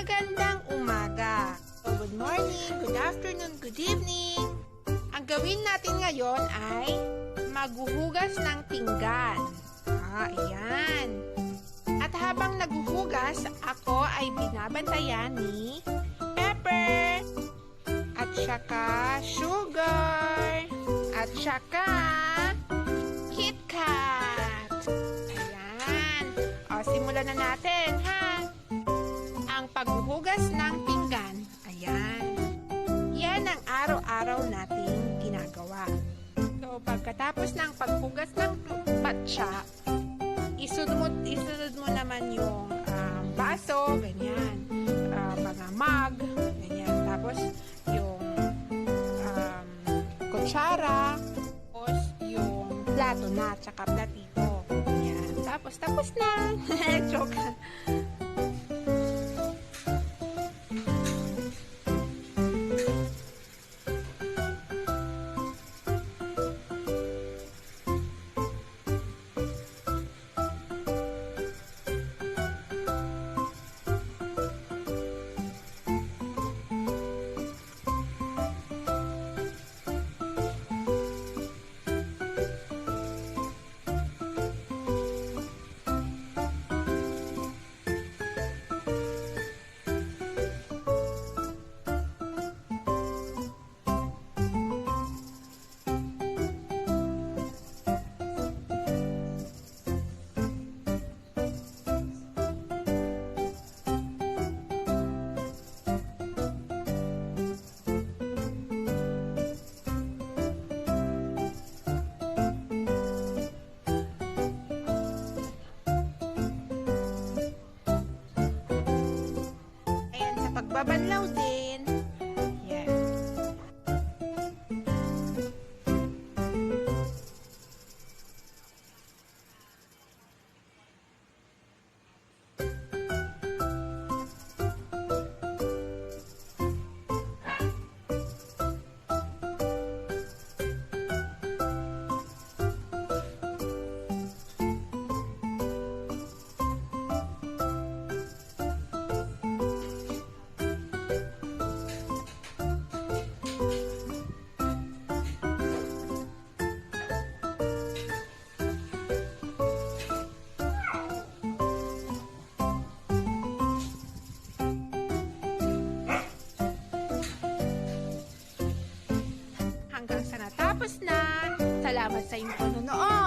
Magandang umaga. Good morning, good afternoon, good evening. Ang gawin natin ngayon ay maghuhugas ng pinggan. Ayan. At habang naghuhugas, ako ay binabantayan ni Pepper. At saka Sugar. At saka KitKat. Ayan. O, simulan na natin, ha? Ang paghuhugas ng pinggan. Ayan. Yan ang araw-araw nating ginagawa. So, pagkatapos ng paghugas ng patsa, isunod mo naman yung baso, ganyan. Mga mug, ganyan. Tapos, yung kutsara, tapos yung plato na, tsaka platito. Ganyan. Tapos na. Joke. Pagbabanlaw din. Yan. Hanggang sa natapos na. Salamat sa inyong panonood.